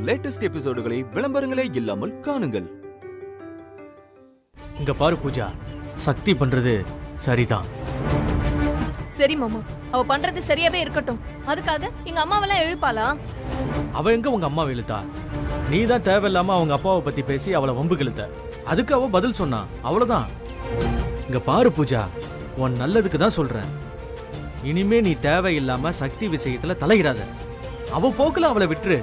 Latest எபிசோடுகளை விளம்பரங்களே இல்லாமல் காணுங்கள். இங்க பாரு பூஜா, சக்தி பண்றது சரிதான். சரி மாமா, அவ பண்றது சரியாவே இருக்கட்டும். அதுக்காக எங்க அம்மாவெல்லாம் எழுப்பாளா? அவ எங்க உங்க அம்மா இழுத்தா? நீ தான் தேவையில்லாம அவங்க அப்பாவை பத்தி பேசி அவளை வம்புக்கு இழுத்த. அதுக்கு அவ பதில் சொன்னா, அவ்வளவுதான். இங்க பாரு பூஜா, உன் நல்லதுக்கு தான் சொல்றேன். இனிமே நீ தேவையில்லாம சக்தி விஷயத்துல தலையிடாத. அவ போக்குல அவளை விட்டுரு,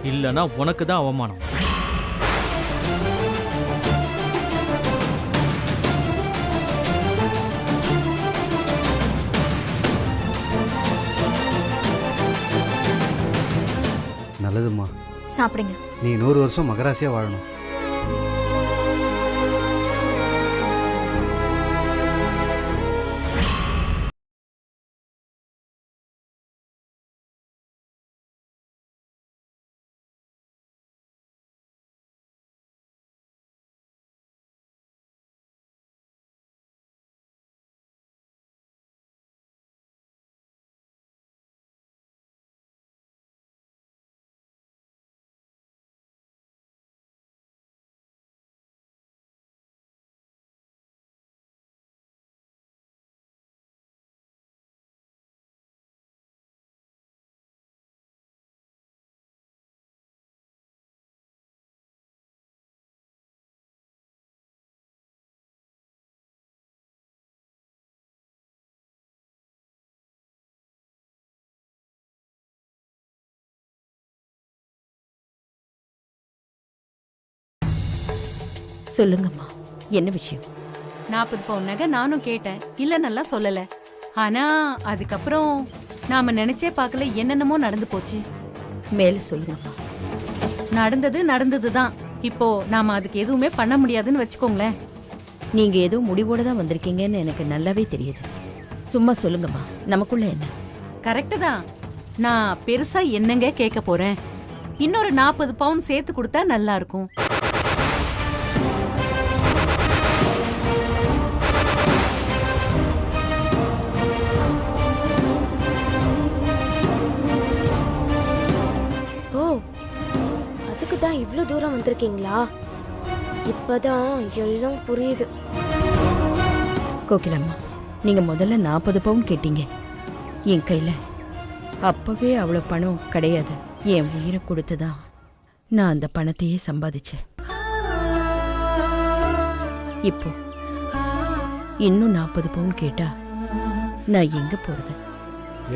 இல்லனா உனக்கு தான் அவமானம். நல்லதும்மா, சாப்பிடுங்க. நீ 100 வருஷம் மகராசியா வாழணும். சொல்லுங்கம்மா, என்ன விஷயம்? 40 பவுன் நகை நானும் கேட்டேன், இல்ல நல்லா சொல்லல. ஆனா அதுக்கப்புறம் நாம நினைச்சே பார்க்கல, என்னென்னமோ நடந்து போச்சு. மேல சொல்லுங்கம்மா. நடந்ததுதான். இப்போ நாம அதுக்கு எதுவுமே பண்ண முடியாதுன்னு வச்சுக்கோங்களேன். நீங்க ஏதோ முடிவோட தான் வந்திருக்கீங்கன்னு எனக்கு நல்லாவே தெரியுது. சும்மா சொல்லுங்கம்மா, நமக்குள்ள என்ன? கரெக்டு தான். நான் பெருசா என்னங்க கேட்க போறேன். இன்னொரு 40 பவுன் சேர்த்து கொடுத்தா நல்லா இருக்கும். தான் இவ்ளோ தூரம் வந்திருக்கீங்களா? இப்பதான் எல்லாம் புரியுது. கோகிலம்மா, நீங்க முதல்ல 40 பவுன் கேட்டீங்க. என் கையில அப்பவே அவ்வளவு பணம் கிடையாது. என் உயிரை கொடுத்துதான் நான் அந்த பணத்தையே சம்பாதிச்சேன். இப்போ இன்னும் 40 பவுன் கேட்டா நான் எங்க போறது?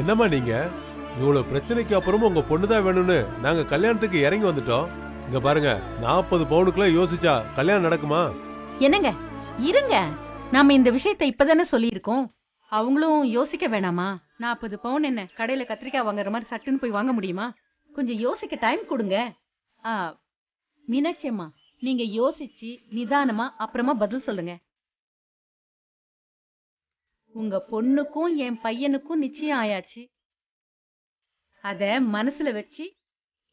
என்னம்மா நீங்க இவ்வளவு பிரச்சனைக்கு அப்புறமும் உங்க பொண்ணுதான் வேணும்னு நாங்க கல்யாணத்துக்கு இறங்கி வந்துட்டோம். இங்க பாருங்க, 40 பவுனுக்குள்ள யோசிச்சா கல்யாணம் நடக்குமா? என்னங்க இருங்க, நாம இந்த விஷயத்தை இப்பதானே சொல்லியிருக்கோம். அவங்களும் யோசிக்க வேணாமா? 40 பவுன் என்ன கடையில கத்திரிக்காய் வாங்குற மாதிரி சட்டுன்னு போய் வாங்க முடியுமா? கொஞ்சம் யோசிக்க டைம் கொடுங்க. மீனாட்சி அம்மா, நீங்க யோசிச்சு நிதானமா அப்புறமா பதில் சொல்லுங்க. உங்க பொண்ணுக்கும் என் பையனுக்கும் நிச்சயம் ஆயாச்சு. அத மனசுல வச்சு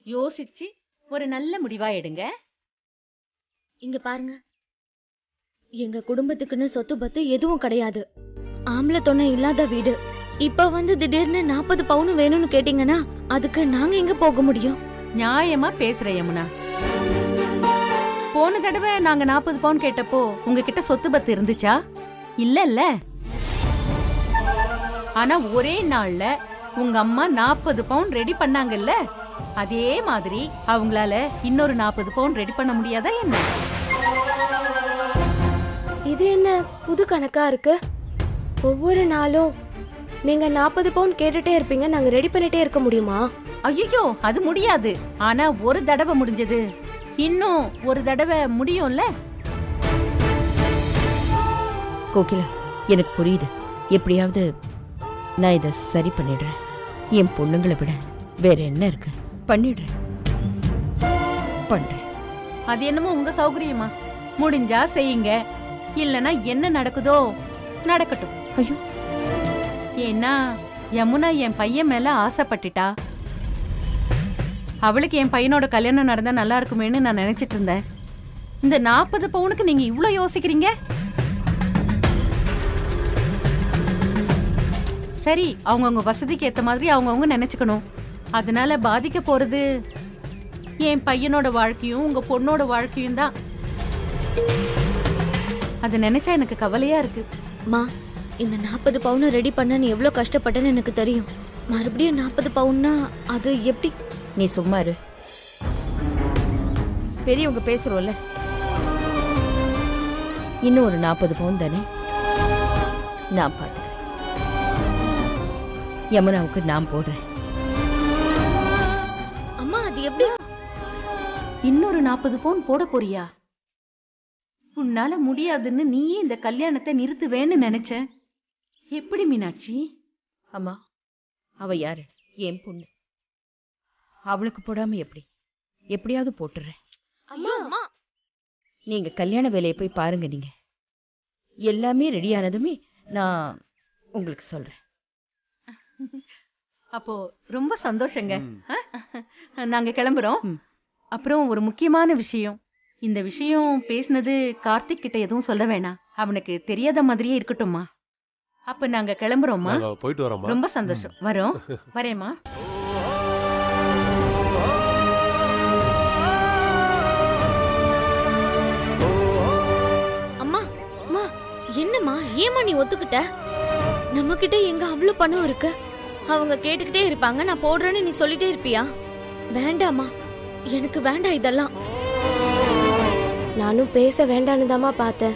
யோசிச்சு ஒரு நல்ல முடிவா எடுங்க. இங்க பாருங்க, எங்க குடும்பத்துக்குன்னு சொத்து பத்து எதுவும் கிடையாது. ஆம்பளை துணை இல்லாத வீடு. இப்ப வந்து திடீர்னு 40 பவுன் வேணும்னு கேட்டீங்கன்னா அதுக்கு நாங்க எங்க போக முடியும்? நியாயமா பேசுற யமுனா. போன தடவை நாங்க 40 பவுன் கேட்டப்போ உங்ககிட்ட சொத்து பத்து இருந்துச்சா? இல்ல. ஆனா ஒரே நாள்ல உங்க அம்மா 40 பவுன் ரெடி பண்ணாங்கல்ல, அதே மாதிரி அவங்களால இன்னொரு 40 பவுன் ரெடி பண்ண முடியாதா என்ன? இது என்ன புது கணக்கா இருக்கு? ஒவ்வொரு நாளும் நீங்க 40 பவுன் கேட்டுட்டே இருப்பீங்க, நாங்க ரெடி பண்ணிட்டே இருக்க முடியுமா? ஐயோ, அது முடியாது. ஆனா ஒரு தடவை முடிஞ்சது, இன்னும் ஒரு தடவை முடியும்ல. கோகிலா, எனக்கு புரியுது. எப்படியாவது நான் இதை சரி பண்ணிடுறேன். என் பொண்ணுங்களை விட வேற என்ன இருக்கு? பண்ணிடுறேன். பண்றேன். அது என்னமோ உங்க சௌகரியமா. முடிஞ்சா செய்யுங்க, இல்லனா என்ன நடக்குதோ நடக்கட்டும். ஐயோ, ஏன்னா யமுனா என் பையன் மேல ஆசைப்பட்டுட்டா. அவளுக்கு என் பையனோட கல்யாணம் நடந்தா நல்லா இருக்குமேன்னு நான் நினைச்சிட்டு இருந்தேன். இந்த 40 பவுனுக்கு நீங்க இவ்ளோ யோசிக்கிறீங்க? சரி, அவங்கவுங்க வசதிக்கு ஏத்த மாதிரி அவங்கவுங்க நினைச்சுக்கணும். அதனால பாதிக்க போறது என் பையனோட வாழ்க்கையும் உங்க பொண்ணோட வாழ்க்கையும் தான். அதை நினைச்சா எனக்கு கவலையா இருக்கு. மா, இந்த 40 பவுனை ரெடி பண்ண நீ எவ்வளவு கஷ்டப்பட்டேன்னு எனக்கு தெரியும். மறுபடியும் 40 பவுன்னா அது எப்படி? நீ சும்மா இரு. பெரியவங்க பேசுறோம்ல, இன்னும் ஒரு 40 பவுன் தானே, நான் பார்த்துக்கிறேன். யமுனாவுக்கு நான் போடுறேன். அம்மா, அது எப்படி? இன்னொரு 40 பவுன் போட போறியா? உன்னால முடியாதுன்னு நீயே இந்த கல்யாணத்தை நிறுத்துவேன்னு நினைச்சேன். எப்படி மீனாட்சி? அம்மா, அவ யாரு? என் பொண்ணு. அவளுக்கு போடாம எப்படி? எப்படியாவது போட்டுறேன். அம்மா, அம்மா, நீங்க கல்யாண வேலையை போய் பாருங்க. நீங்க எல்லாமே ரெடியானதுமே நான் உங்களுக்கு சொல்றேன். அப்போ ரொம்ப சந்தோஷங்க. நாங்க கிளம்புறோம். அப்புறம் ஒரு முக்கியமான விஷயம். இந்த விஷயம் பேசினது கார்த்திக் கிட்ட எதுவும் சொல்ல வேணாம். அவனுக்கு தெரியாத மாதிரியே இருக்கட்டும்மா. அப்ப நாங்க கிளம்புறோம்மா. போயிட்டு வரோம்மா. ரொம்ப சந்தோஷம். வரோம். வரேம்மா. அம்மா, அம்மா, என்னம்மா, ஏமா நீ ஒத்துக்கிட்ட? நம்ம கிட்ட எங்க அவ்வளவு பணம் இருக்கு? அவங்க கேட்டுக்கிட்டே இருப்பாங்க, நான் போடுறேன்னு நீ சொல்லிட்டே இருப்பியா? வேண்டாமா, எனக்கு வேண்டாம் இதெல்லாம். நானும் பேச வேண்டான்னு தாமா பார்த்தேன்.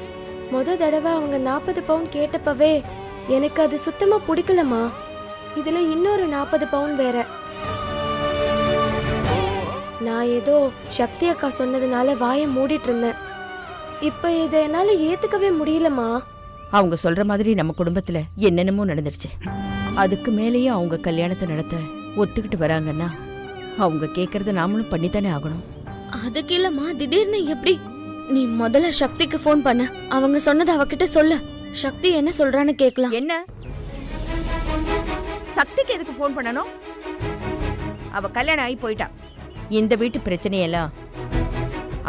முத தடவை அவங்க 40 பவுன் கேட்டப்பவே எனக்கு அது சுத்தமா பிடிக்கலமா. இதுல இன்னொரு 40 பவுன் வேற. நான் ஏதோ சக்தி அக்கா சொன்னதுனால வாயை மூடிட்டு இருந்தேன். இப்ப இதை என்னால ஏத்துக்கவே முடியலமா. அவங்க சொல்ற மாதிரி நம்ம குடும்பத்துல என்னென்னமோ நடந்துருச்சு. அதுக்கு மேலேயும் அவங்க கல்யாணத்தை நடத்த ஒத்துக்கிட்டு வராங்கன்னா அவங்க கேக்குறத நாமளும் பண்ணித்தானே ஆகணும். அதுக்கு இல்லம்மா, திடீர்னு எப்படி? நீ முதல்ல சக்திக்கு ஃபோன் பண்ண. அவங்க சொன்னதை அவகிட்ட சொல்லு. சக்தி என்ன சொல்றான்னு கேட்கலாம். என்ன? சக்திக்கு எதுக்கு ஃபோன் பண்ணணும்? அவ கல்யாணம் ஆகி போயிட்டா. இந்த வீட்டு பிரச்சனையெல்லாம்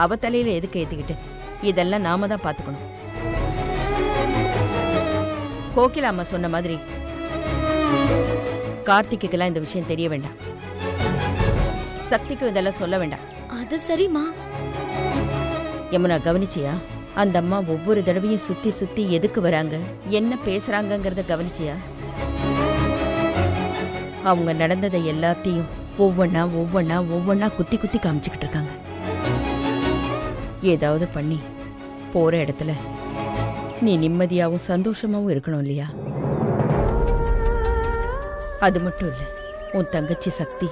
அவ தலையில எதுக்கு ஏத்துக்கிட்டு? இதெல்லாம் நாம தான் பாத்துக்கணும். கோகிலா அம்மா சொன்ன மாதிரி கார்த்திக்குக்கெல்லாம் இந்த விஷயம் தெரிய வேண்டாம். சக்திக்கும் இதெல்லாம் சொல்ல வேண்டாம். அது சரிம்மா. யமுனா, கவனிச்சியா? அந்த அம்மா ஒவ்வொரு தடவையும் சுத்தி சுத்தி எதுக்கு வராங்க, என்ன பேசுறாங்கங்கறத கவனிச்சியா? அவங்க நடந்ததை எல்லாத்தையும் ஒவ்வொன்னா ஒவ்வொன்னா ஒவ்வொன்னா குத்தி குத்தி காமிச்சுக்கிட்டு இருக்காங்க. ஏதாவது பண்ணி போற இடத்துல நீ நிம்மதியாவும் சந்தோஷமாவும் இருக்கணும் இல்லையா? அது மட்டும் இல்ல, உன் தங்கச்சி சக்தி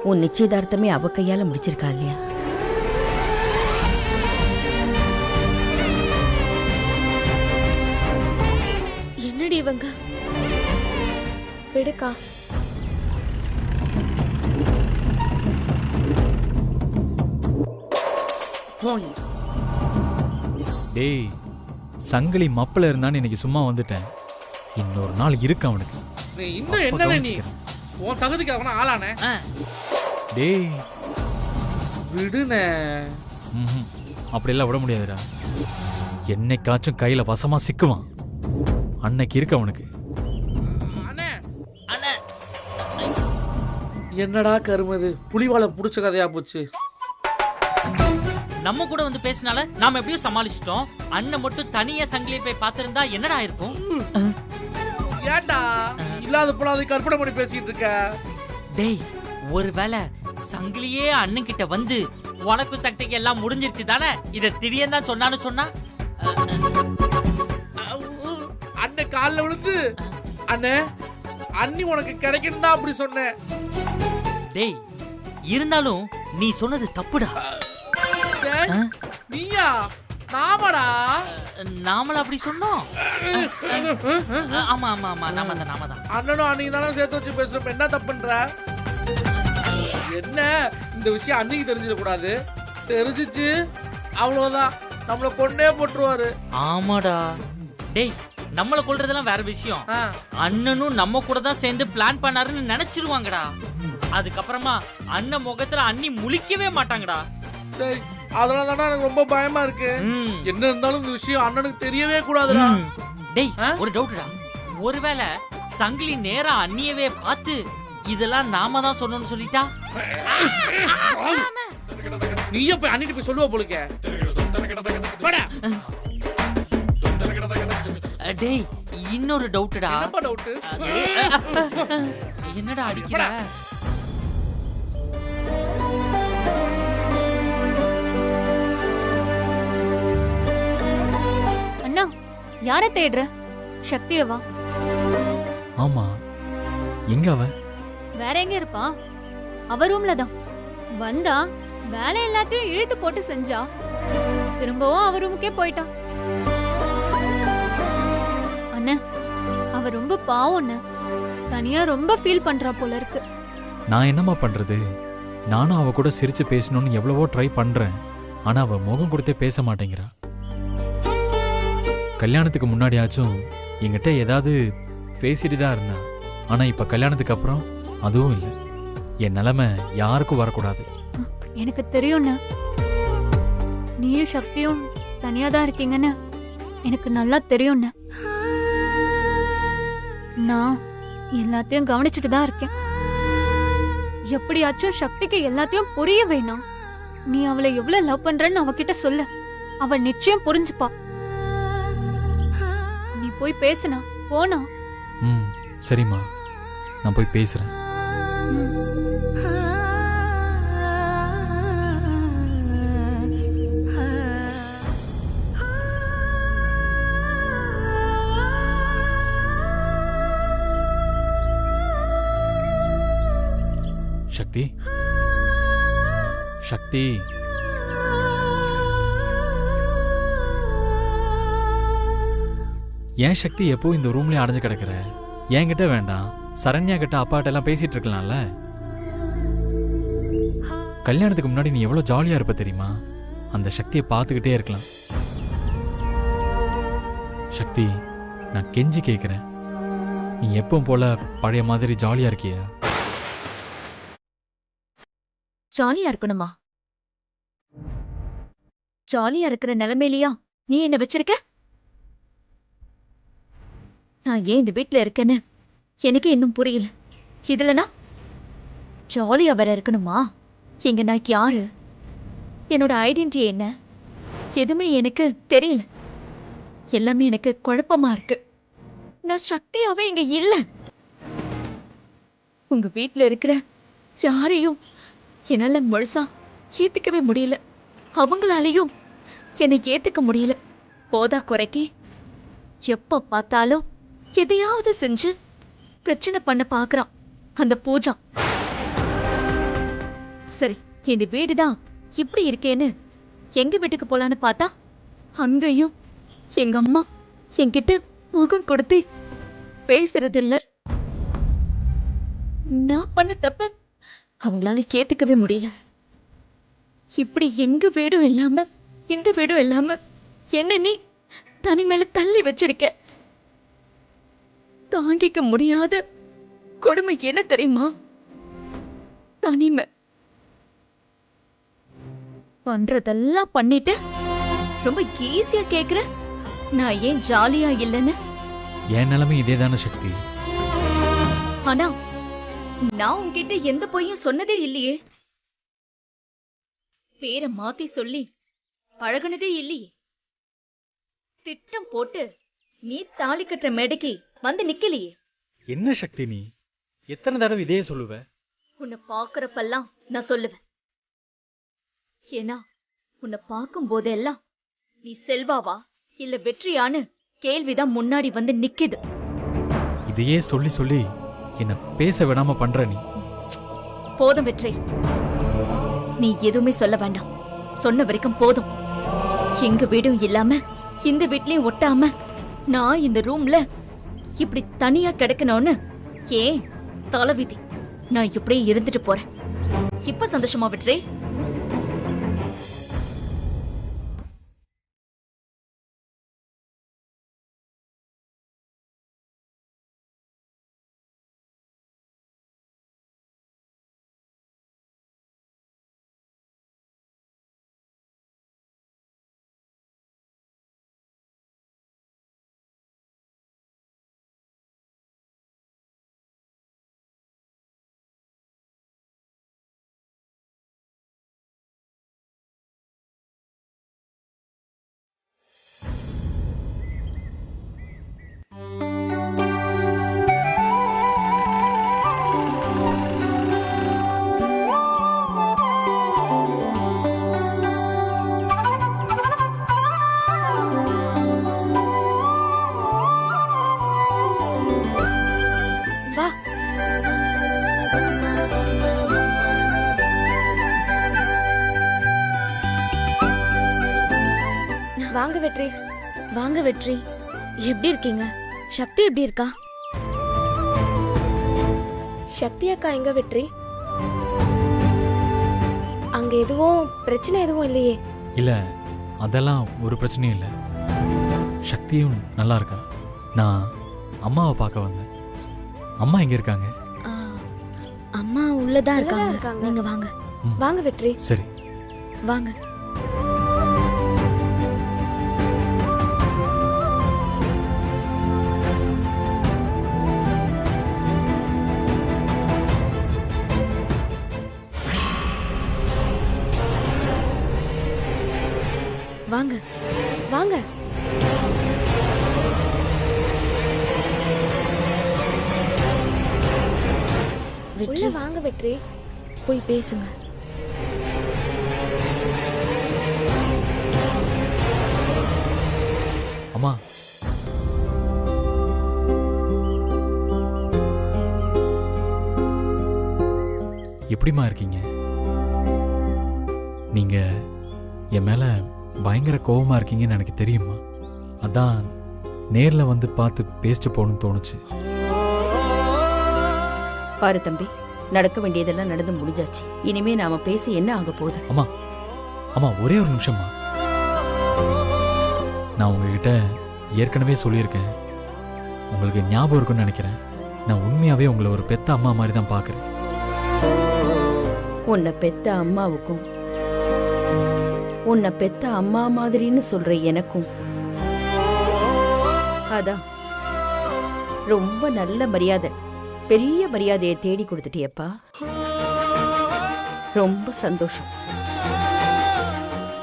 உன் நிச்சயதார்த்தமே அவ கையால முடிச்சிருக்கா இல்லையா? என்னடி இவங்க? விடுக்கா. டேய், சங்கிலி மப்பல இருந்தான்னு இன்னைக்கு சும்மா வந்துட்டேன். இன்னொரு நாள் இருக்கு அவனுக்கு. நீ இன்னும் என்னவே நீ உன் தகுதிக்கு அவன ஆளானே. டேய் விடுனே. அப்படியெல்லாம் விட முடியாதுடா. என்னைக்காச்சும் கையில வசமா சிக்குவான். அன்னைக்கு இருக்கு அவனுக்கு. அண்ணே, அண்ணே, என்னடா கருமது, புலிவாலை புடிச்ச கதையா போச்சு. நம்ம கூட வந்து பேசினால நாம எப்படியும் சமாளிச்சிட்டோம். அண்ணன் மட்டும் தனியா சங்கிலியை போய் பார்த்திருந்தா என்னடா இருக்கும்? ஏண்டா இல்லாத போலாத கற்பனை பண்ணி பேசிட்டு இருக்க? டேய், ஒருவேளை சங்கிலியே அண்ணன் கிட்ட வந்து உனக்கு சக்திக்கு எல்லாம் முடிஞ்சிருச்சு தானே, இத திடீர்னு தான் சொன்னான்னு சொன்னா? அண்ணன் கால்ல விழுந்து அண்ணே அண்ணி உனக்கு கிடைக்கணும் தான் அப்படி சொன்னேன். டேய், இருந்தாலும் நீ சொன்னது தப்புடா. நீயா? நாமடா? நாமள அப்படி சொன்னோம். ஆமா ஆமா ஆமா, நாம தான். அண்ணனும் அன்னைக்கு தானே சேர்த்து வச்சு பேசுறப்ப என்ன தப்புன்ற? என்ன இந்த விஷயம் அன்னைக்கு தெரிஞ்சிடக்கூடாது. தெரிஞ்சிச்சு அவ்வளவுதான், நம்மள கொண்டே போட்டுருவாரு. ஆமாடா. டேய், நம்மள கொல்றதெல்லாம் வேற விஷயம். அண்ணனும் நம்ம கூட தான் சேர்ந்து பிளான் பண்ணாருன்னு நினைச்சிருவாங்கடா. அதுக்கப்புறமா அண்ணன் முகத்துல அண்ணி முழிக்கவே மாட்டாங்கடா. டேய், அதனாலதான் எனக்கு ரொம்ப பயமா இருக்கு. என்ன இருந்தாலும் இந்த விஷயம் அண்ணனுக்கு தெரியவே கூடாதுடா. டேய், ஒரு டவுட்டா. ஒருவேளை சங்கிலி நேரா அண்ணியவே பார்த்து இதெல்லாம் நாம தான் சொன்னோம்னு சொல்லிட்டா நீயே போய் அண்ணிட்டு போய் சொல்லுவ போலுக்க. போடா. டேய் இன்னொரு டவுட்டடா. என்னப்பா டவுட்? என்னடா அடிக்கிற? அண்ணா யார தேடுற? சக்தியவா? ஆமா, எங்க அவ? வேற எங்க இருப்பா? அவ ரூம்ல தான். வந்தா வேலை எல்லாத்தையும் இழுத்து போட்டு செஞ்சா, திரும்பவும் அவ ரூமுக்கே போயிட்டா. அண்ணா அவ ரொம்ப பாவம் அண்ணா. தனியா ரொம்ப ஃபீல் பண்றா போல இருக்கு. நான் என்னம்மா பண்றது? நானும் அவ கூட சிரிச்சு பேசணும்னு எவ்வளவோ ட்ரை பண்றேன். ஆனா அவ முகம் கொடுத்தே பேச மாட்டேங்கிறா. கல்யாணத்துக்கு முன்னாடியாச்சும் என்கிட்ட ஏதாவது பேசிட்டு தான் இருந்தா. ஆனா இப்ப கல்யாணத்துக்கு அப்புறம் அதுவும் இல்லை. என் நிலைமை யாருக்கும் வரக்கூடாது. எனக்கு தெரியும்ண்ணா, நீயும் சக்தியும் தனியா தான் இருக்கீங்கன்னு எனக்கு நல்லா தெரியும்ண்ணா. நான் எல்லாத்தையும் கவனிச்சுட்டு தான் இருக்கேன். எப்படியாச்சும் சக்திக்கு எல்லாத்தையும் புரிய வேணாம். நீ அவளை எவ்வளவு லவ் பண்றன்னு அவகிட்ட சொல்லு. அவ நிச்சயம் புரிஞ்சுப்பா. நீ போய் பேசுனா போனா. சரிம்மா, நான் போய் பேசுறேன். சக்தி, சக்தி, ஏன் சக்தி எப்போ இந்த ரூம்லயே அடைஞ்சு கிடக்குற? என்கிட்ட வேண்டாம், சரண்யா கிட்ட அப்பாட்ட எல்லாம் பேசிட்டு இருக்கலாம்ல. கல்யாணத்துக்கு முன்னாடி நீ எவ்வளவு ஜாலியா இருப்ப தெரியுமா? அந்த சக்தியை பார்த்துக்கிட்டே இருக்கலாம். சக்தி, நான் கெஞ்சி கேட்கிறேன், நீ எப்பவும் போல பழைய மாதிரி ஜாலியா இருக்கியா? ஜாலியா இருக்கணுமா? ஜாலியா இருக்கிற நிலைமையிலயா நீ என்ன வச்சிருக்க? நான் ஏன் இந்த வீட்டுல இருக்கேன்னு எனக்கு இன்னும் புரியல. இதுலனா ஜாலியா வேற இருக்கணுமா? இங்க நான் யாரு? என்னோட ஐடென்டிட்டி என்ன? எதுவுமே எனக்கு தெரியல. எல்லாமே எனக்கு குழப்பமா இருக்கு. நான் சக்தியாவே இங்க இல்ல. உங்க வீட்டுல இருக்கிற யாரையும் என்னால முழுசா ஏத்துக்கவே முடியல. அவங்களாலையும் என்னை ஏத்துக்க முடியல. போதா குறைக்கி எப்ப பார்த்தாலும் எதையாவது செஞ்சு பிரச்சனை பண்ண பாக்குறான் அந்த பூஜா. சரி, இந்த வீடுதான் இப்படி இருக்கேன்னு எங்க வீட்டுக்கு போலான்னு பார்த்தா அங்கேயும் எங்க அம்மா என்கிட்ட முகம் கொடுத்து பேசுறதில்ல. நான் பண்ண தப்ப அவங்களால கேத்துக்கவே முடியல. இப்படி எங்க வீடும் இல்லாம இந்த வீடும் இல்லாம என்ன நீ தனி மேல தள்ளி வச்சிருக்க. தாங்கிக்க முடியாத கொடுமை என்ன தெரியுமா? தனிமை. பண்றதெல்லாம் பண்ணிட்டு ரொம்ப ஈஸியா கேக்குற நான் ஏன் ஜாலியா இல்லைன்னு. என் நிலைமை இதே தானே சக்தி. ஆனா நான் உன்கிட்ட எந்த பொய்யும் சொன்னதே இல்லையே. பேரை மாத்தி சொல்லி பழகுனதே இல்லையே. திட்டம் போட்டு நீ தாலி கட்டுற மேடைக்கு வந்து நிக்கலையே. என்ன சக்தி, நீ எத்தனை தடவை இதே சொல்லுவ? உன்னை பாக்குறப்பெல்லாம் நான் சொல்லுவேன். ஏன்னா உன்னை பார்க்கும் போதெல்லாம் நீ செல்வாவா இல்ல வெற்றியான்னு கேள்விதான் முன்னாடி வந்து நிக்குது. இதையே சொல்லி சொல்லி என்ன பேச விடாம பண்ற நீ. போதும் வெற்றி, நீ எதுவுமே சொல்ல வேண்டாம். சொன்ன வரைக்கும் போதும். எங்க வீடும் இல்லாம இந்த வீட்லயும் ஒட்டாம நான் இந்த ரூம்ல இப்படி தனியா கிடக்கணும்னு ஏன் தலைவிதி. நான் இப்படியே இருந்துட்டு போறேன். இப்ப சந்தோஷமா வெற்றி? வாங்க வெற்றி. வாங்க வெற்றி. எப்படி இருக்கீங்க? சக்தி எப்படி இருக்கா? சக்தி அக்கா எங்க வெற்றி? அங்க எதுவும் பிரச்சனை எதுவும் இல்லையே? இல்ல அதெல்லாம் ஒரு பிரச்சனையும் இல்லை. சக்தியும் நல்லா இருக்கா. நான் அம்மாவை பார்க்க வந்தேன். அம்மா எங்க இருக்காங்க? ஆ, அம்மா உள்ளதான் உள்ளதான் இருக்காங்க. இருக்காங்க. நீங்க வாங்க. வாங்க வெற்றி. சரி. வாங்க. வாங்க. வாங்க. வெற்றி உள்ள வாங்க வெற்றி. போய் பேசுங்க. அம்மா எப்படிம்மா இருக்கீங்க? நீங்க என் மேல பயங்கர கோவமா இருக்கீங்கன்னு எனக்கு தெரியுமா. அதான் நேர்ல வந்து பார்த்து பேசிட்டு போகணும்னு தோணுச்சு. பாரு தம்பி, நடக்க வேண்டியதெல்லாம் நடந்து முடிஞ்சாச்சு. இனிமே நாம பேசி என்ன ஆக போகுது? அம்மா அம்மா ஒரே ஒரு நிமிஷம்மா. நான் உங்ககிட்ட ஏற்கனவே சொல்லியிருக்கேன். உங்களுக்கு ஞாபகம் இருக்குன்னு நினைக்கிறேன். நான் உண்மையாவே உங்களை ஒரு பெத்த அம்மா மாதிரி தான் பார்க்குறேன். உன்னை பெத்த அம்மாவுக்கும் உன்னை பெத்த அம்மா மாதிரின்னு சொல்ற எனக்கும் அதான் ரொம்ப நல்ல மரியாதை, பெரிய மரியாதையை தேடி கொடுத்துட்டியப்பா. ரொம்ப சந்தோஷம்.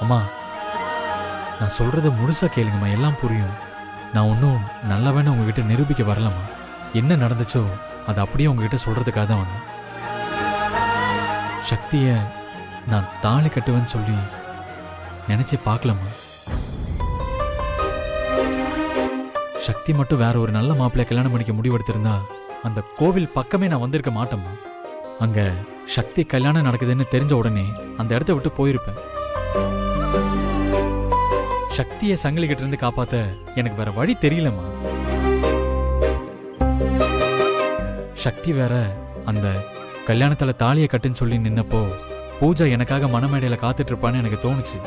அம்மா நான் சொல்றத முழுசா கேளுங்கம்மா, எல்லாம் புரியும். நான் ஒன்றும் நல்லவன்னு உங்ககிட்ட நிரூபிக்க வரலம்மா. என்ன நடந்துச்சோ அதை அப்படியே உங்ககிட்ட சொல்றதுக்காக தான் வந்தேன். சக்தியை நான் தாலி கட்டுவேன்னு சொல்லி நினைச்சே பார்க்கலம்மா. சக்தி மட்டும் வேற ஒரு நல்ல மாப்பிள்ளைய கல்யாணம் பண்ணிக்க முடிவெடுத்திருந்தா அந்த கோவில் பக்கமே நான் வந்திருக்க மாட்டேம்மா. அங்க சக்தி கல்யாணம் நடக்குதுன்னு தெரிஞ்ச உடனே அந்த இடத்த விட்டு போயிருப்பேன். சக்தியை சங்கிலிக்கிட்ட இருந்து காப்பாத்த எனக்கு வேற வழி தெரியலம்மா. சக்தி வேற அந்த கல்யாணத்துல தாலியை கட்டுன்னு சொல்லி நின்னப்போ பூஜா எனக்காக மணமேடையில காத்துட்டு இருப்பான்னு எனக்கு தோணுச்சு.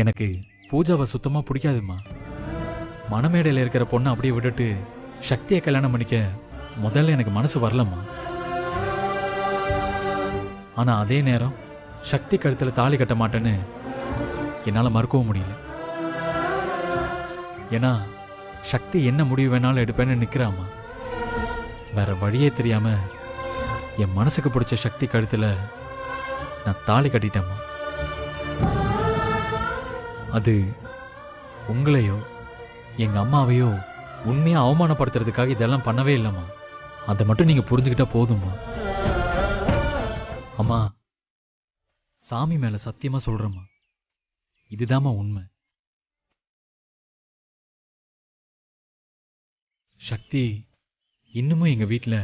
எனக்கு பூஜாவை சுத்தமா பிடிக்காதுமா. மணமேடையில இருக்கிற பொண்ணை அப்படியே விட்டுட்டு சக்தியை கல்யாணம் பண்ணிக்க முதல்ல எனக்கு மனசு வரலம்மா. ஆனா அதே நேரம் சக்தி கழுத்துல தாலி கட்ட மாட்டேன்னு என்னால மறுக்கவும் முடியல. ஏன்னா சக்தி என்ன முடிவு வேணாலும் எடுப்பேன்னு நிக்கிறாமா. வேற வழியே தெரியாம என் மனசுக்கு பிடிச்ச சக்தி கழுத்துல நான் தாலி கட்டிட்டேம்மா. அது உங்களையோ எங்க அம்மாவையோ உண்மையா அவமானப்படுத்துறதுக்காக இதெல்லாம் பண்ணவே இல்லைம்மா. அதை மட்டும் நீங்க புரிஞ்சுக்கிட்டா போதும்மா. அம்மா சாமி மேல சத்தியமா சொல்றேம்மா, இதுதாம்மா உண்மை. சக்தி இன்னமும் எங்க வீட்டுல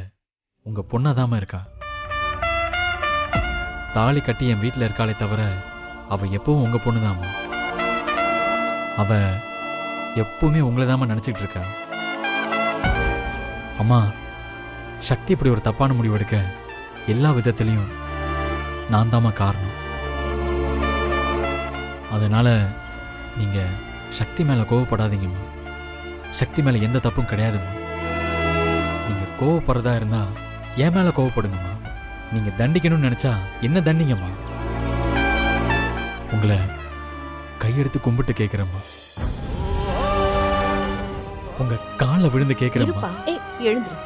உங்க பொண்ணாதாம இருக்கா. தாலி கட்டி என் வீட்டுல இருக்காளே தவிர அவ எப்பவும் உங்க பொண்ணுதாம்மா. அவ எப்பவுமே உங்களைதாம்மா நினைச்சிட்டு இருக்கா. அம்மா சக்தி இப்படி ஒரு தப்பான முடிவு எடுக்க எல்லா விதத்திலையும் நான் தாம்மா காரணம். அதனால நீங்க சக்தி மேல கோவப்படாதீங்கம்மா. சக்தி மேல எந்த தப்பும் கிடையாதும்மா. நீங்க கோவப்படுறதா இருந்தா என் மேல கோவப்படுங்கம்மா. நீங்க தண்டிக்கணும்னு நினைச்சா என்ன தண்டிங்கம்மா. உங்களை கையெடுத்து கும்பிட்டு கேட்கிறேம்மா. உங்க காலில் விழுந்து கேட்கிறேம்மா. எழுந்துரு.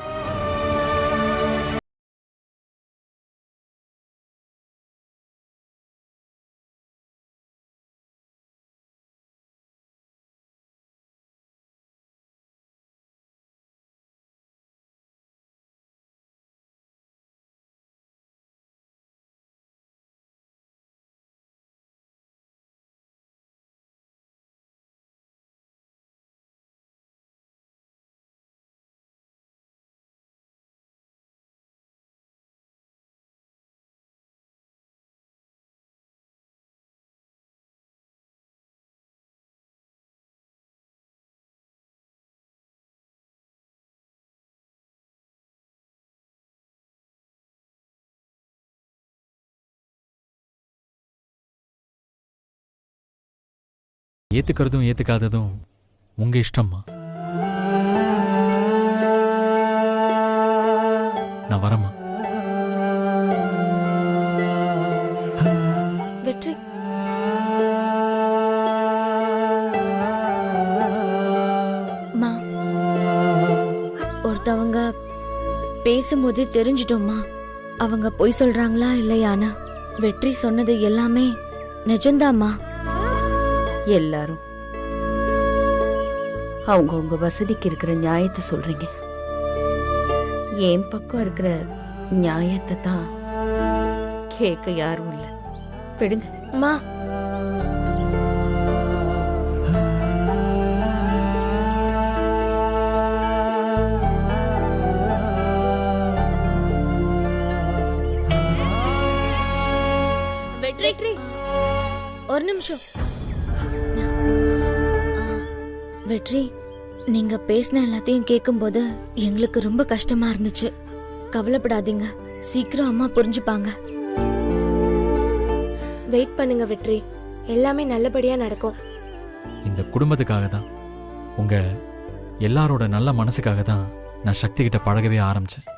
ஏத்துக்கிறதும் ஏத்துக்காததும் உங்க இஷ்டம்மா. நான் வரேம்மா. வெற்றி மா, ஒருத்தவங்க பேசும்போது தெரிஞ்சிட்டோமா அவங்க பொய் சொல்றாங்களா இல்லையானா. வெற்றி சொன்னது எல்லாமே நிஜம்தாம்மா. எல்லாரும் அவங்கவுங்க வசதிக்கு இருக்கிற நியாயத்தை சொல்றீங்க. என் பக்கம் இருக்கிற நியாயத்தை தான் கேட்க யாரும் இல்லை. விடுங்க. மா, வெற்றி ஒரு நிமிஷம். வெற்றி, நீங்க பேசின எல்லாத்தையும் கேட்கும்போது எங்களுக்கு ரொம்ப கஷ்டமா இருந்துச்சு. கவலைப்படாதீங்க, சீக்கிரம் அம்மா புரிஞ்சுப்பாங்க. வெயிட் பண்ணுங்க வெற்றி, எல்லாமே நல்லபடியா நடக்கும். இந்த குடும்பத்துக்காக தான், உங்க எல்லாரோட நல்ல மனசுக்காக தான் நான் சக்தி கிட்ட பழகவே ஆரம்பிச்சேன்.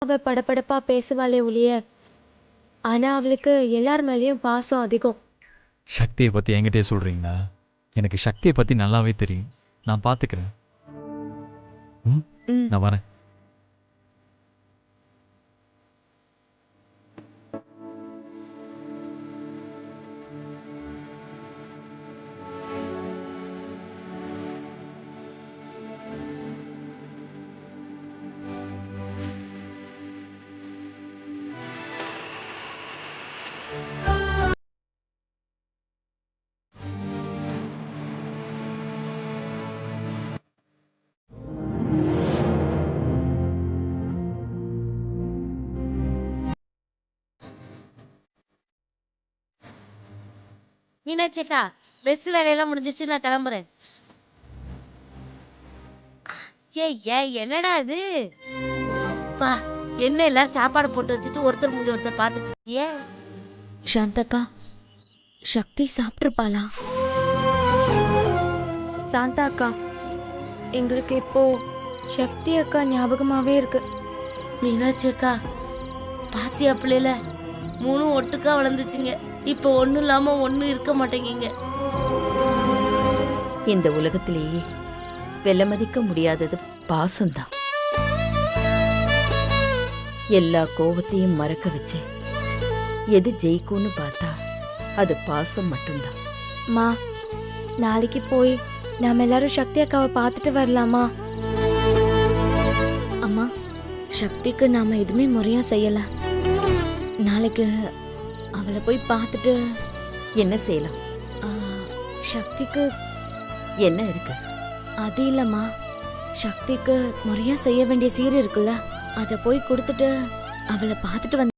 அவ படபடப்பா பேசுவாளே ஒழிய, ஆனா அவளுக்கு எல்லார் மேலேயும் பாசம் அதிகம். சக்தியை பற்றி என்கிட்டயே சொல்கிறீங்களா? எனக்கு சக்தியை பற்றி நல்லாவே தெரியும். நான் பார்த்துக்கிறேன். நான் வரேன். மீனாட்சிக்கா, பெஸ் வேலையெல்லாம் முடிஞ்சிச்சு, நான் கிளம்புறேன். என்னடா இது? என்ன எல்லாரும் சாப்பாடு போட்டு வச்சுட்டு ஒருத்தர் முடிஞ்ச ஒருத்தர் பார்த்துட்டு ஏன்? சாந்தக்கா, சக்தி சாப்பிட்டுருப்பாளா? சாந்தா அக்கா, எங்களுக்கு இப்போ சக்தி அக்கா ஞாபகமாவே இருக்கு. மீனாட்சி அக்கா, பாத்தியா பிள்ளைல 3 ஒட்டுக்கா வளர்ந்துச்சுங்க. இப்போ ஒன்றும் இல்லாம ஒன்றும் இருக்க மாட்டேங்கிங்க. இந்த உலகத்திலேயே விலை மதிக்க முடியாதது பாசம்தான். எல்லா கோவத்தையும் மறக்க வச்சு எது ஜெயிக்கும்னு பார்த்தா அது பாசம் மட்டும்தான். மா, நாளைக்கு போய் நாம எல்லாரும் சக்தி அக்காவை பார்த்துட்டு வரலாமா? அம்மா, சக்திக்கு நாம எதுவுமே முறையா செய்யல. நாளைக்கு அவளை போய் பார்த்துட்டு என்ன செய்யலாம்? சக்திக்கு என்ன இருக்கு? அது இல்லம்மா, சக்திக்கு முறையா செய்ய வேண்டிய சீர் இருக்குல்ல, அதை போய் கொடுத்துட்டு அவளை பார்த்துட்டு வந்து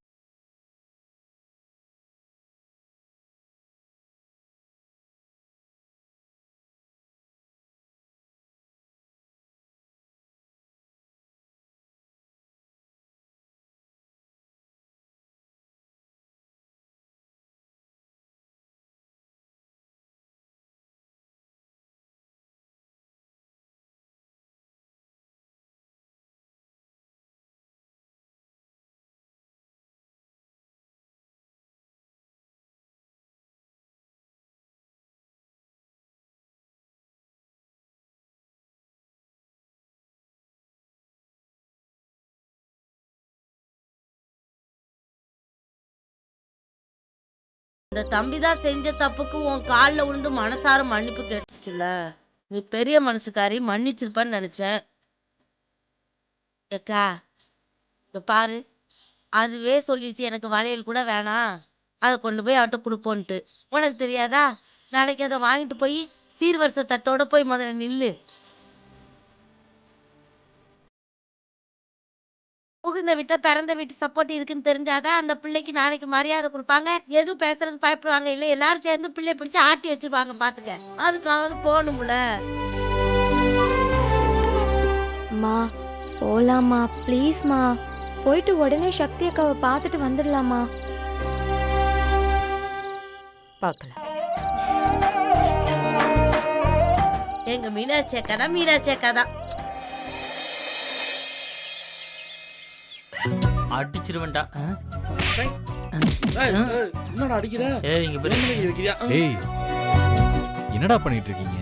இந்த தம்பி தான் செஞ்ச தப்புக்கு உன் காலில் விழுந்து மனசார மன்னிப்பு கேட்டுச்சுல. நீ பெரிய மனசுக்காரி, மன்னிச்சிருப்பான்னு நினைச்சேன். ஏக்கா இங்க பாரு, அதுவே சொல்லிச்சு எனக்கு வளையல் கூட வேணாம், அதை கொண்டு போய் அவட்ட கொடுப்போன்ட்டு. உனக்கு தெரியாதா? நாளைக்கு அதை வாங்கிட்டு போய் சீர்வரிசை தட்டோட போய் முதல்ல நில்லு. புகுந்த வீட்டை பிறந்த வீட்டு சப்போர்ட் இருக்குன்னு தெரிஞ்சாதான் அந்த பிள்ளைக்கு நாளைக்கு மரியாதை கொடுப்பாங்க, எதுவும் பேசுறது பயப்படுவாங்க. இல்லை எல்லாரும் சேர்ந்து பிள்ளை பிடிச்சி ஆட்டி வச்சிருவாங்க. பாத்துக்க, அதுக்காவது போகணும்ல. மா போலாமா ப்ளீஸ்மா, போயிட்டு உடனே சக்தி அக்காவை பார்த்துட்டு வந்துடலாமா? பார்க்கலாம். எங்க மீனாட்சி அக்கா மீனாட்சி அக்கா தான். அடிச்சிருவேன்டா. என்னடா அடிக்கிற? ஏய் இங்க வைக்கிறியா? ஏய் என்னடா பண்ணிட்டு இருக்கீங்க?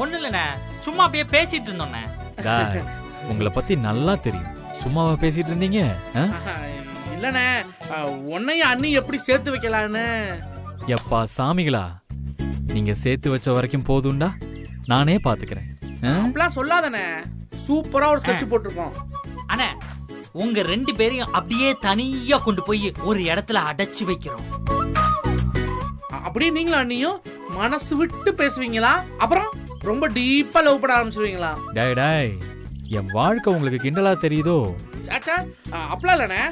ஒண்ணு இல்லண்ணே, சும்மா அப்படியே பேசிட்டு இருந்தோண்ணே. டேய், உங்களை பத்தி நல்லா தெரியும். சும்மாவா பேசிட்டு இருந்தீங்க? இல்லண்ணே, உன்னையும் அண்ணி எப்படி சேர்த்து வைக்கலான்னு. எப்பா சாமிகளா, நீங்க சேர்த்து வச்ச வரைக்கும் போதும்டா, நானே பாத்துக்கிறேன். அப்படிலாம் சொல்லாதண்ணே, சூப்பரா ஒரு ஸ்கெட்ச் போட்டிருக்கோம். அண்ணே, உங்க 2 பேரையும் அப்படியே தனியா கொண்டு போய் ஒரு இடத்துல அடைச்சு வைக்கிறோம். அப்படியே நீங்களும் அண்ணியும் மனசு விட்டு பேசுவீங்களா? அப்புறம் ரொம்ப டீப்பா லவ் பண்ண ஆரம்பிச்சிருவீங்களா? டேய் டேய், என் வாழ்க்கை உங்களுக்கு கிண்டலா தெரியுதோ? சாச்சா, அப்படிலாம் இல்லண்ணே,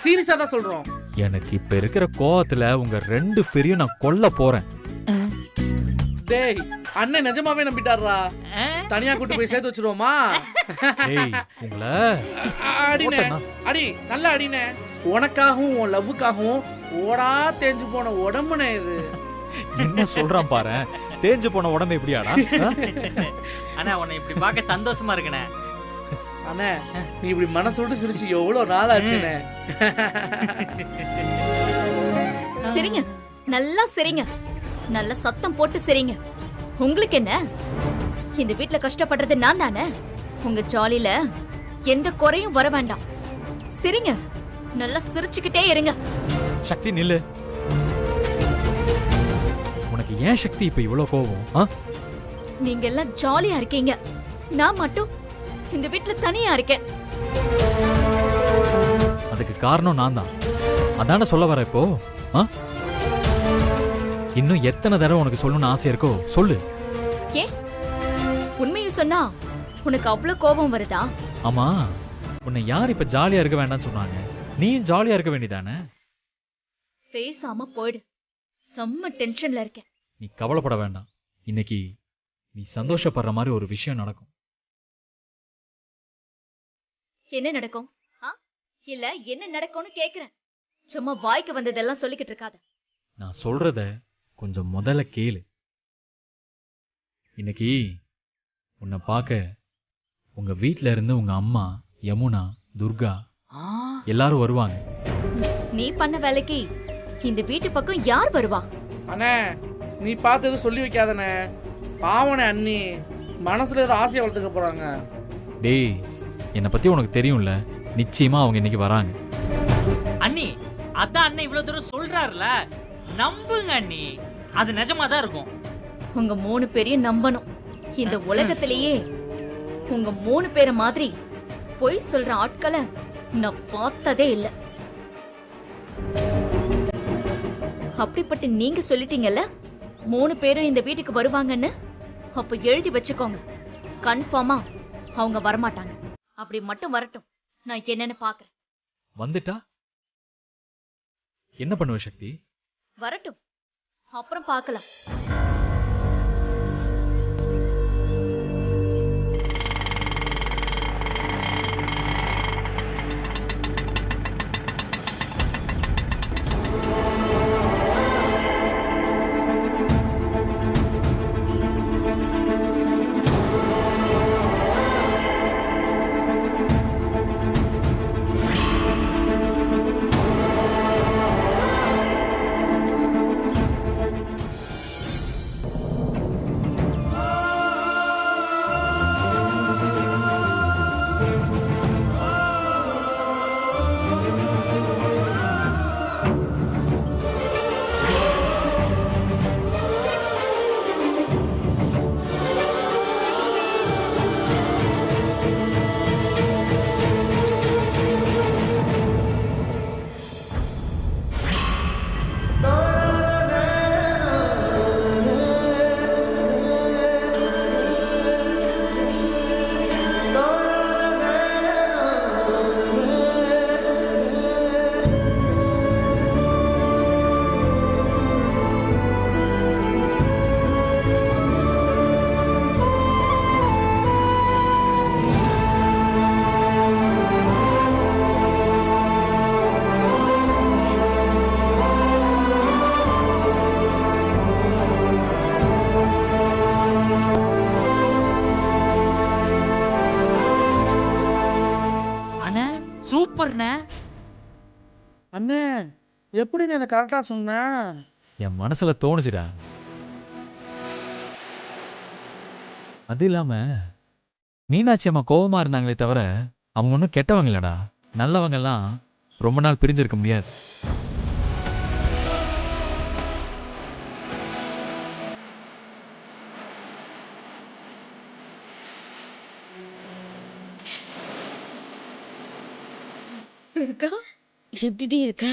சீரியஸா தான் சொல்றோம். எனக்கு இப்ப இருக்கிற கோவத்துல உங்க 2 பேரையும் நான் கொல்ல போறேன். டேய், அண்ணன் நிஜமாவே நம்பிட்டாரா? தனியா கூட்டு போய் சேர்த்து வச்சிருவோமா? டேய் உங்களை அடினே, அடி நல்லா அடினே. உனக்காகவும் உன் லவ்வுக்காகவும் ஓடா தேஞ்சு போன உடம்புனே இது. என்ன சொல்றான் பாரு, தேஞ்சு போன உடம்பு எப்படியாடா? அண்ணா உன்னை இப்படி பார்க்க சந்தோஷமா இருக்குண்ணே. அண்ணே, நீ இப்படி மனசோடு சிரிச்சு எவ்வளவு நாள் ஆச்சுண்ணே. சரிங்க, நல்லா சரிங்க, நல்ல சத்தம் போட்டு சரிங்க. உங்களுக்கு என்ன, இந்த வீட்ல கஷ்டப்படுறது நான் தானே. உங்க ஜாலில எந்த குறையும் வர வேண்டாம். சரிங்க, நல்லா சிரிச்சுக்கிட்டே இருங்க. சக்தி நில்லு. உனக்கு ஏன் சக்தி இப்ப இவ்வளவு கோவம்? நீங்க எல்லாம் ஜாலியா இருக்கீங்க, நான் மட்டும் இந்த வீட்ல தனியா இருக்கேன். அதுக்கு காரணம் நான் தான். அதான சொல்ல வர இப்போ. இன்னும் எத்தனை தடவை உனக்கு சொல்லணும்னு ஆசை இருக்கோ சொல்லு. ஏன் உண்மையை சொன்னா உனக்கு அவ்வளவு கோபம் வருதா? ஆமா, உன்னை யார் இப்ப ஜாலியா இருக்க வேண்டாம்னு சொன்னாங்க? நீயும் ஜாலியா இருக்க வேண்டியதானே? பேசாம போயிடு, செம்ம டென்ஷன்ல இருக்கேன். நீ கவலைப்பட வேண்டாம். இன்னைக்கு நீ சந்தோஷப்படுற மாதிரி ஒரு விஷயம் நடக்கும். என்ன நடக்கும்? இல்ல என்ன நடக்கும்னு கேக்குறேன். சும்மா வாய்க்கு வந்ததெல்லாம் சொல்லிக்கிட்டு இருக்காத. நான் சொல்றத கொஞ்சம் முதல்ல கேளு. இன்னைக்கு உன்னை பார்க்க உங்க வீட்ல இருந்து உங்க அம்மா, யமுனா, துர்கா எல்லாரும் வருவாங்க. நீ பண்ண வேலைக்கு இந்த வீட்டு பக்கம் யார் வருவா? அண்ணே, நீ பார்த்தது சொல்லி வைக்காதண்ணே. பாவனே அண்ணி மனசுல ஏதோ ஆசையை வளர்த்துக்க போறாங்க. டேய், என்னை பத்தி உனக்கு தெரியும்ல, நிச்சயமா அவங்க இன்னைக்கு வராங்க. அண்ணி, அதான் அண்ணன் இவ்வளவு தூரம் சொல்றாருல, நம்புங்க அண்ணி, அது நிஜமா தான் இருக்கும். உங்க 3 பேரையும் நம்பணும். இந்த உலகத்திலேயே உங்க 3 பேரை மாதிரி பொய் சொல்ற ஆட்களை நான் பார்த்ததே இல்லை. அப்படிப்பட்ட நீங்க சொல்லிட்டீங்கல்ல 3 பேரும் இந்த வீட்டுக்கு வருவாங்கன்னு, அப்ப எழுதி வச்சுக்கோங்க, கன்ஃபார்மா அவங்க வரமாட்டாங்க. அப்படி மட்டும் வரட்டும், நான் என்னன்னு பாக்குறேன். வந்துட்டா என்ன பண்ணுவ சக்தி? வரட்டும், அப்புறம் பார்க்கலாம். சூப்பர்ண்ணே. அண்ணே எப்படி நீ அதை கரெக்டா சொன்ன? என் மனசுல தோணுச்சுடா. அது இல்லாம மீனாட்சி அம்மா கோவமா இருந்தாங்களே தவிர அவங்க ஒன்றும் கெட்டவங்க இல்லடா. நல்லவங்க எல்லாம் ரொம்ப நாள் பிரிஞ்சிருக்க முடியாது. இருக்கா எப்படி இருக்க?